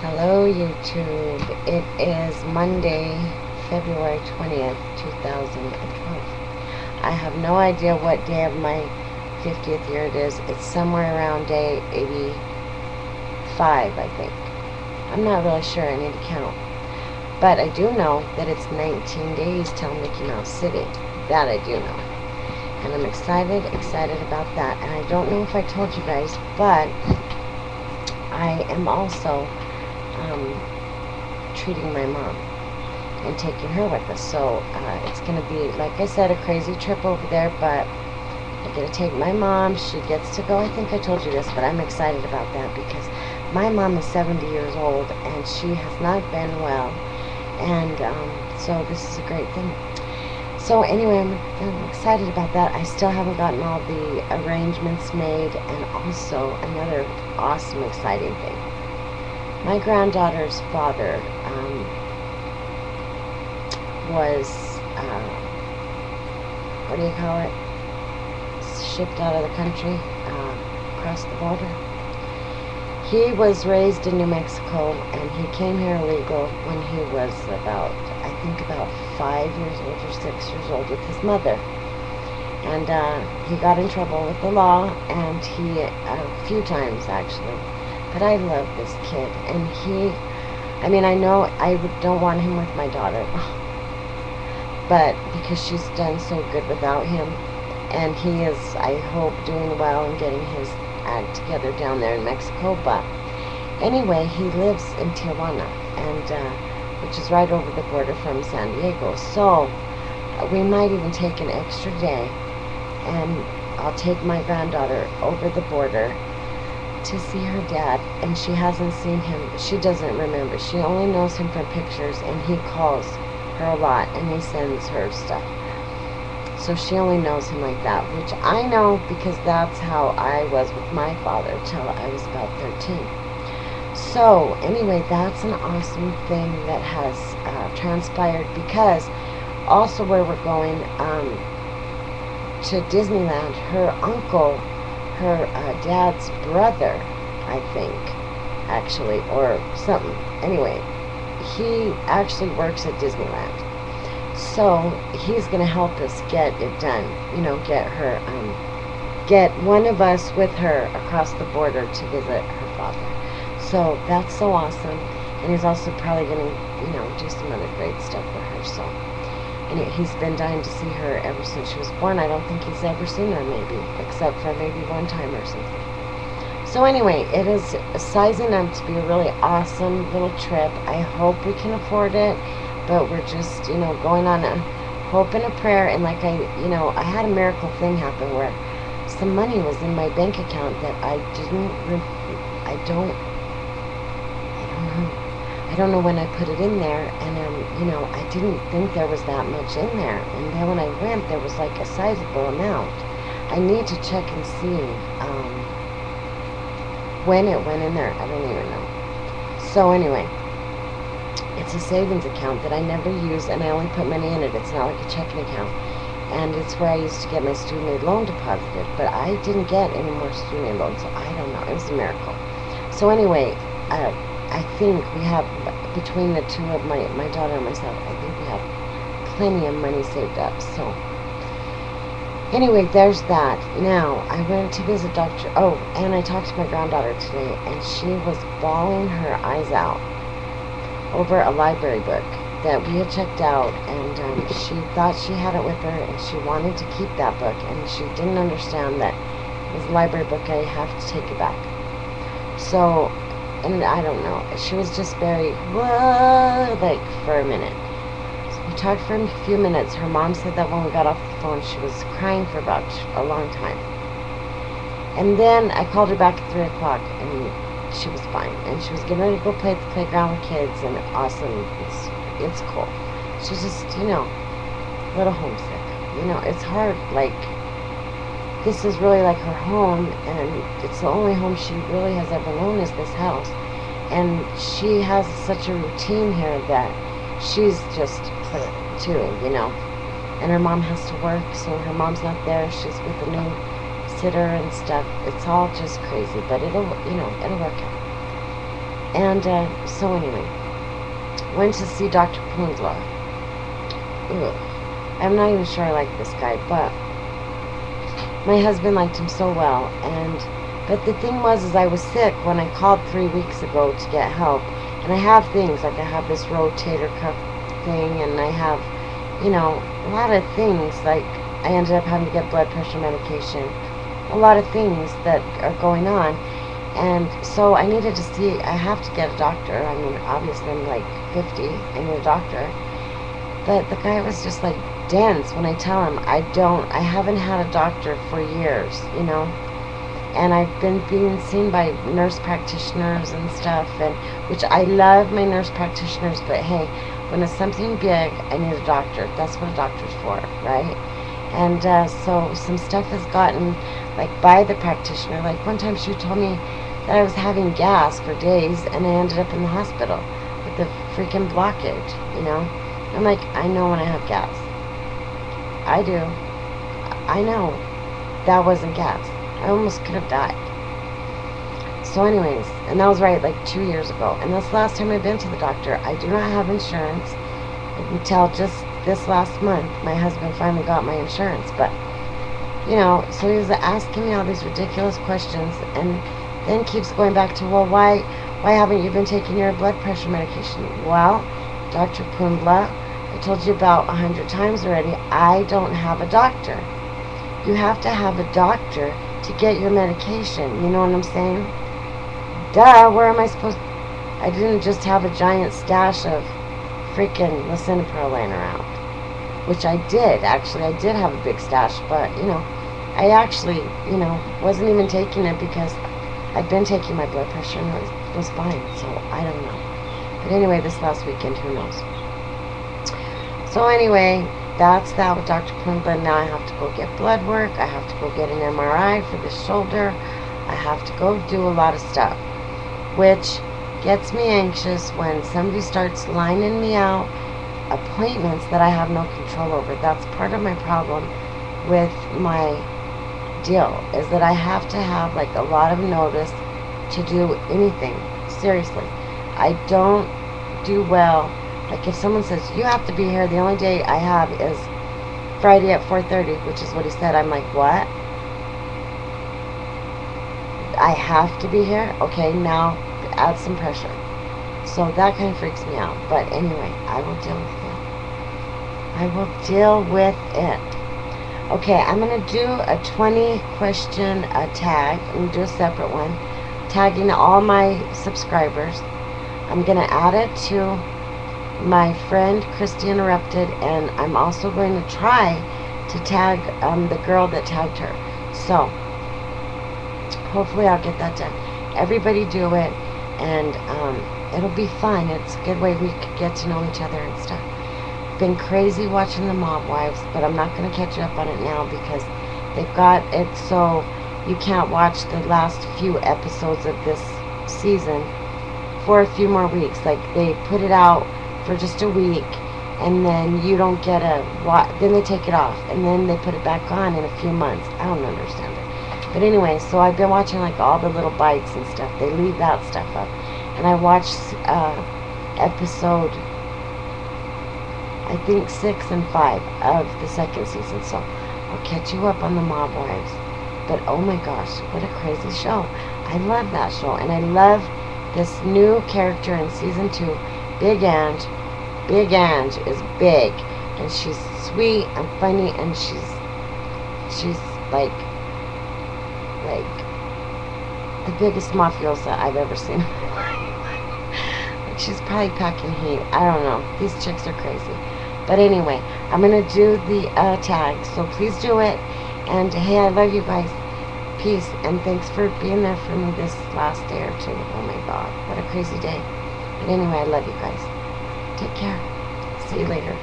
Hello YouTube. It is Monday, February 20th, 2012. I have no idea what day of my 50th year it is. It's somewhere around day 85, I think. I'm not really sure. I need to count. But I do know that it's 19 days till Mickey Mouse City. That I do know. And I'm excited about that. And I don't know if I told you guys, but I am also treating my mom and taking her with us. So it's going to be, like I said, a crazy trip over there, but I get to take my mom. She gets to go. I think I told you this, but I'm excited about that because my mom is 70 years old and she has not been well, and so this is a great thing. So anyway, I'm excited about that. I still haven't gotten all the arrangements made, and also another awesome, exciting thing. My granddaughter's father was, what do you call it, shipped out of the country, across the border. He was raised in New Mexico, and he came here illegal when he was about 5 years old or 6 years old with his mother. And he got in trouble with the law, and he, a few times actually. But I love this kid, and I know I don't want him with my daughter, but because she's done so good without him, and he is, I hope, doing well and getting his act together down there in Mexico. But anyway, he lives in Tijuana, and which is right over the border from San Diego. So we might even take an extra day, and I'll take my granddaughter over the border to see her dad. And she hasn't seen him. She doesn't remember. She only knows him from pictures, and he calls her a lot, and he sends her stuff. So she only knows him like that, which I know because that's how I was with my father till I was about 13. So anyway, that's an awesome thing that has transpired, because also where we're going to Disneyland, her uncle, her dad's brother, I think, actually, or something. Anyway, he actually works at Disneyland. So he's going to help us get it done. Get her, get one of us with her across the border to visit her father. So that's so awesome. And he's also probably going to, do some other great stuff for her. So, and he's been dying to see her ever since she was born. I don't think he's ever seen her, maybe, except for maybe one time or something. So anyway, it is sizing up to be a really awesome little trip. I hope we can afford it, but we're just, going on a hope and a prayer. And like I had a miracle thing happen where some money was in my bank account that I don't know when I put it in there, and I didn't think there was that much in there, and then when I went, there was like a sizable amount. I need to check and see when it went in there. I don't even know. So anyway, it's a savings account that I never use, and I only put money in it. It's not like a checking account, and it's where I used to get my student aid loan deposited, but I didn't get any more student aid loans, so I don't know. It was a miracle. So anyway, I think we have, between the two of my daughter and myself, I think we have plenty of money saved up. So anyway, there's that. Now, I went to visit Dr. And I talked to my granddaughter today, and she was bawling her eyes out over a library book that we had checked out, and she thought she had it with her, and she wanted to keep that book, and she didn't understand that it was a library book. I have to take it back. So, and I don't know, she was just very, like, for a minute. So we talked for a few minutes. Her mom said that when we got off the phone, she was crying for about a long time. And then I called her back at 3 o'clock, and she was fine. And she was getting ready to go play at the playground with kids, and awesome, it's cool. She's just, a little homesick. It's hard, like, this is really like her home, and it's the only home she really has ever known is this house. And she has such a routine here that she's just, too, And her mom has to work, so her mom's not there. She's with a new sitter and stuff. It's all just crazy, but it'll work out. And so anyway, went to see Dr. Pundla. Ugh. I'm not even sure I like this guy, but my husband liked him so well. But the thing was, is I was sick when I called 3 weeks ago to get help. And I have things, like I have this rotator cuff thing, and I have, you know, a lot of things, like I ended up having to get blood pressure medication, a lot of things that are going on. And so I needed to see, I have to get a doctor. I mean, obviously I'm like 50, I need a doctor. But the guy was just like dense when I tell him I haven't had a doctor for years, you know. And I've been being seen by nurse practitioners and stuff, and which I love my nurse practitioners, but hey, when it's something big, I need a doctor. That's what a doctor's for, right? And so some stuff has gotten, like, by the practitioner. Like, one time she told me that I was having gas for days, and I ended up in the hospital with the freaking blockage, you know? I'm like, I know when I have gas. I do. I know. That wasn't gas. I almost could have died. So anyways, and that was right like 2 years ago. And that's the last time I've been to the doctor. I do not have insurance until just this last month. My husband finally got my insurance. But, you know, so he was asking me all these ridiculous questions, and then keeps going back to, well, why haven't you been taking your blood pressure medication? Well, Dr. Pundla, I told you about 100 times already, I don't have a doctor. You have to have a doctor to get your medication. You know what I'm saying? Duh, where am I supposed to? I didn't just have a giant stash of freaking lisinopril laying around. Which I did, actually. I did have a big stash, but, you know, I actually, you know, wasn't even taking it because I'd been taking my blood pressure and it was fine. So, I don't know. But anyway, this last weekend, who knows? So anyway, that's that with Dr. Pundla. Now I have to go get blood work. I have to go get an MRI for the shoulder. I have to go do a lot of stuff, which gets me anxious when somebody starts lining me out appointments that I have no control over. That's part of my problem with my deal, is that I have to have like a lot of notice to do anything. Seriously, I don't do well. Like if someone says, you have to be here, the only day I have is Friday at 4:30, which is what he said. I'm like, what? I have to be here? Okay, now add some pressure. So that kind of freaks me out. But anyway, I will deal with it. I will deal with it. Okay, I'm going to do a 20 question tag. I'm going to do a separate one, tagging all my subscribers. I'm going to add it to my friend Christy Interrupted, and I'm also going to try to tag the girl that tagged her. So hopefully I'll get that done. Everybody do it, and it'll be fun. It's a good way we could get to know each other and stuff. Been crazy watching the Mob Wives, but I'm not going to catch you up on it now because they've got it so you can't watch the last few episodes of this season for a few more weeks. Like, they put it out for just a week, and then you don't get then they take it off, and then they put it back on in a few months. I don't understand it. But anyway, so I've been watching like all the little bites and stuff. They leave that stuff up. And I watched episode, I think 6 and 5 of the second season. So I'll catch you up on the Mob Wives. But oh my gosh, what a crazy show. I love that show. And I love this new character in season 2, Big Ange. Big Ange is big, and she's sweet and funny, and she's like the biggest mafiosa I've ever seen. Like, she's probably packing heat. I don't know. These chicks are crazy. But anyway, I'm gonna do the tag, so please do it. And hey, I love you guys. Peace, and thanks for being there for me this last day or two. Oh my God, what a crazy day. But anyway, I love you guys. Take care. See you later.